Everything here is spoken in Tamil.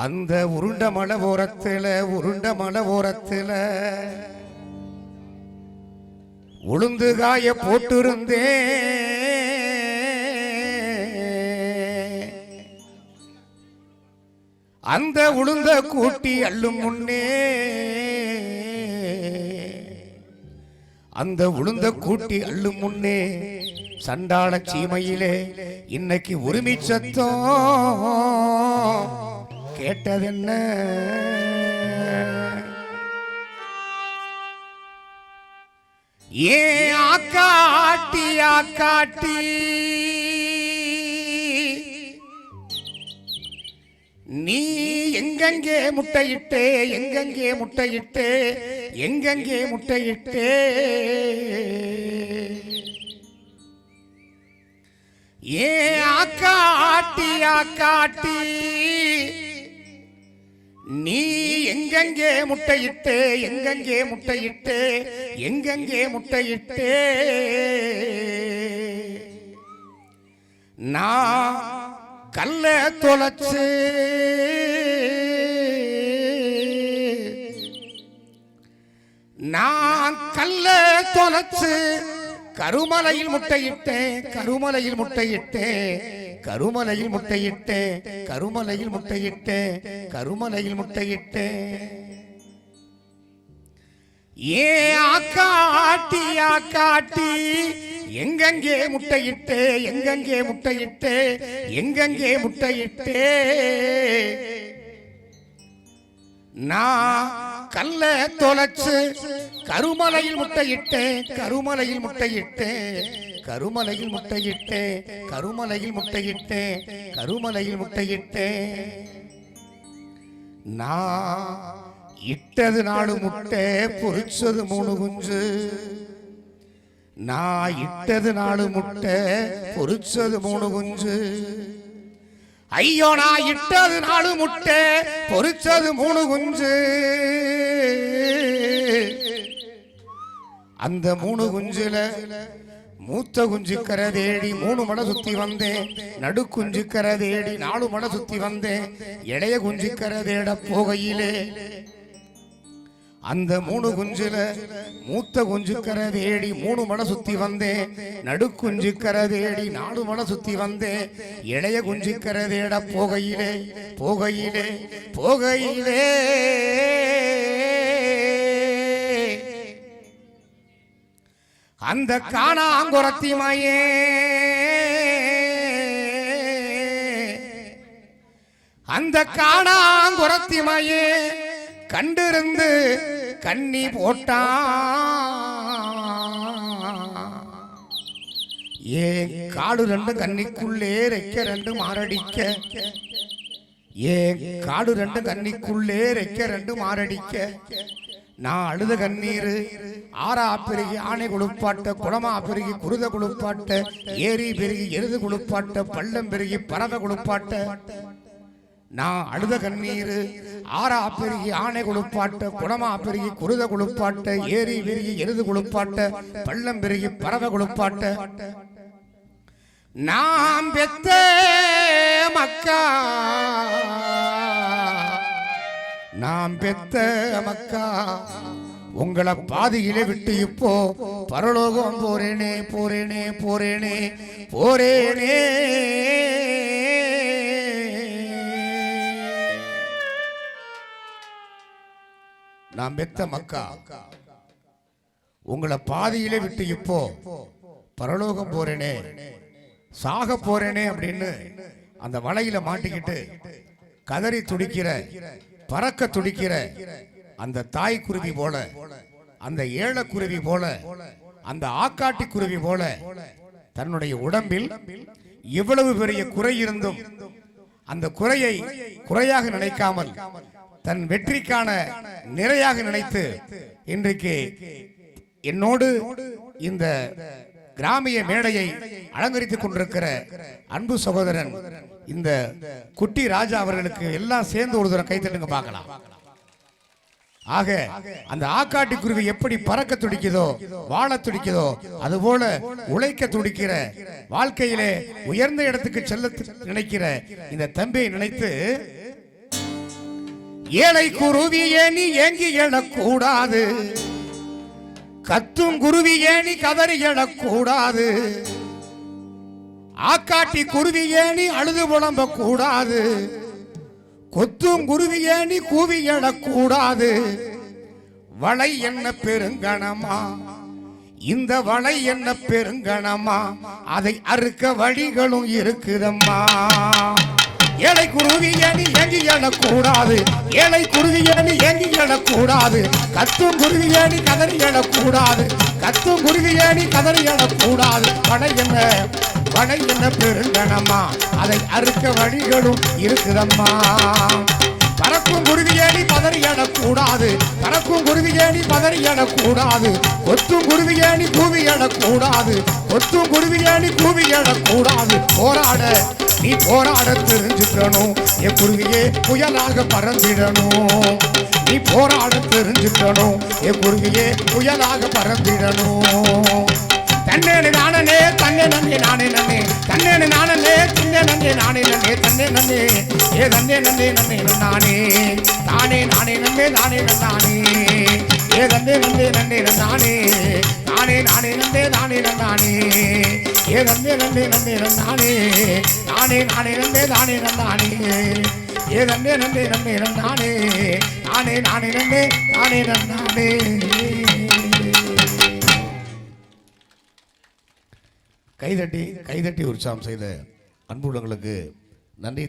அந்த உருண்ட மலை ஓரத்துல உளுந்து காய போட்டிருந்தேன். அந்த உளுந்த கூட்டி அள்ளும் முன்னே அந்த உளுந்த கூட்டி அள்ளும் முன்னே சண்டாள சீமையிலே இன்னைக்கு உரிமை சத்தம் கேட்டதென்ன? ஏ ஆக்காட்டி ஆக்காட்டி நீ எங்கெங்கே முட்டையிட்டே எங்கெங்கே முட்டையிட்டே எங்கெங்கே முட்டையிட்டே ஏ ஆக்காட்டி ஆக்காட்டி நீ எங்கெங்கே முட்டையிட்டே எங்கெங்கே முட்டையிட்டே எங்கெங்கே முட்டையிட்டே நான் கல்ல தொலைச்சு நான் கல்ல தொலைச்சு கருமலையில் முட்டையிட்டேன் கருமலையில் முட்டையிட்டேன் கருமலையில் முட்டையிட்டேன் கருமலையில் முட்டையிட்டேன் கருமலையில் முட்டையிட்டேன். ஏ ஆக்காட்டி ஆக்காட்டி எங்கெங்கே முட்டையிட்டே எங்கெங்கே முட்டையிட்டே எங்கெங்கே முட்டையிட்டே நான் கல்ல தொலைச்சு கருமலையில் முட்டையிட்டேன் கருமலையில் முட்டையிட்டேன் கருமலையில் முட்டையிட்டேன் கருமலையில் முட்டையிட்டேன் கருமலையில் முட்டையிட்டேன். நான் இட்டது 4 முட்டை பொரிச்சது 3 குஞ்சு. நான் இட்டது 4 முட்டை பொரிச்சது 3 குஞ்சு. ஐயோ நான் இட்டது 4 முட்டை பொரிச்சது 3 குஞ்சு. அந்த 3 குஞ்சுல மூத்த குஞ்சுக்கரை தேடி 3 மடை சுத்தி வந்தேன். நடு குஞ்சுக்கரை தேடி 4 மடை சுத்தி வந்தேன். இளைய குஞ்சுக்கரை தேட போகையிலே அந்த 3 குஞ்சுல மூத்த குஞ்சுக்கரை தேடி 3 மடை சுத்தி வந்தேன். நடு குஞ்சுக்கரை தேடி 4 மடை சுத்தி வந்தேன். இளைய குஞ்சுக்கரை தேட போகையிலே போகையிலே போகையிலே அந்த காணாங்குரத்தி மாயே அந்த காணாங்குரத்தி மாயே கண்டிருந்து கண்ணி போட்டான். ஏன் காடு 2 கண்ணிக்குள்ளே ரெக்க 2 மாரடிக்க ஏன் காடு 2 கண்ணிக்குள்ளே ரெக்க 2 மாரடிக்க நான் அழுத கண்ணீர் ஆறா பெருகி ஆணை குளிப்பாட்ட குளமா பெருகி குருத குளிப்பாட்ட ஏரி பெருகி எருது குளிப்பாட்ட பள்ளம் பெருகி பறவை குளிப்பாட்ட நான் அழுத கண்ணீர் ஆறா பெருகி ஆணை குளிப்பாட்ட குளமா பெருகி குருத குளிப்பாட்ட ஏரி பெருகி எருது குளிப்பாட்ட பள்ளம் பெருகி பறவை குளிப்பாட்ட நாம் பெத்த மக்கா நாம் பெத்த மக்கா உங்களை பாதியிலே விட்டு இப்போ பரலோகம் போறேனே போறேனே போறேனே போறேனே. நாம் பெத்த மக்கா உங்களை பாதியிலே விட்டு இப்போ பரலோகம் போறேனே சாக போறேனே அப்படின்னு அந்த வலையில மாட்டிக்கிட்டு கதறி துடிக்கிற பறக்க துடிக்கிற அந்த தாய் குருவி போல அந்த ஏழக்குருவி போல அந்த ஆக்காட்டி குருவி போல தன்னுடைய உடம்பில் இவ்வளவு பெரிய குறை இருந்தும் அந்த குறையை குறையாக நினைக்காமல் தன் வெற்றிக்கான நிறையாக நினைத்து இன்றைக்கு என்னோடு இந்த கிராமிய மேடையை அலங்கரித்துக் கொண்டிருக்கிற அன்பு சகோதரன் இந்த குட்டி ராஜா அவர்களுக்கு எல்லாம் சேர்ந்து ஒரு தடவை கைத்தட்டுங்க பார்க்கலாம். ஆக அந்த ஆக்காட்டி குருவி எப்படி பறக்க துடிக்குதோ வாழ துடிக்குதோ அதுபோல உழைக்க துடிக்கிற வாழ்க்கையிலே உயர்ந்த இடத்துக்கு செல்ல நினைக்கிற இந்த தம்பியை நினைத்து ஏழை குருவியே நீ ஏங்கி எழக்கூடாது, கத்தும் குருவியே நீ கதறி எழக்கூடாது, ஆக்காட்டி குருவியே நீ அழுது புலம்ப கூடாது, கொத்தும் குருவியே நீ கூவி எழக்கூடாது. வளை என்ன பெருங்கணமா, இந்த வளை என்ன பெருங்கணமா, அதை அறுக்க வழிகளும் இருக்குதம்மா. ஏழை குருவியணி ஏங்கி எழக்கூடாது, ஏழை குருவியணி ஏங்கி எழக்கூடாது, கத்தும் குருவியணி கதறி எழக்கூடாது, கத்தும் குருவியணி கதறி எழக்கூடாது. வளை என்ன பெருங்கணமா, அதை அறுக்க வழிகளும் இருக்குதம்மா. பறக்கும் குருவியேனி பதறி எழக்கூடாது, பறக்கும் குருவியேனி பதறி எழக்கூடாது, கொத்தும் குருவியேனி கூவி எழக்கூடாது, கொத்தும் குருவியேனி கூவி எழக்கூடாது. நீ போராட தெரிஞ்சுக்கணும், என் குருவியே புயலாக பறந்திடணும். நீ போராட தெரிஞ்சுக்கணும், என் குருவியே புயலாக பறந்திடணும். தன்னே நானே தன்னே நன்னே நானே நன்னே, தன்னே நானே தன்னே நன்னே நானே நன்னே, தன்னே நன்னே ஏ தன்னே நன்னே நன்னே நானே, தானே நானே நன்னே நானே நானே, ஏ தன்னே நன்னே நன்னே நானே, தானே நானே நன்னே நானே நானே, ஏ தன்னே நன்னே நன்னே நானே, தானே நானே நன்னே நானே நானே, ஏ தன்னே நன்னே நன்னே நானே, தானே நானே நன்னே நானே நானே. கைதட்டி உற்சாகம் செய்த அன்புள்ளங்களுக்கு நன்றி.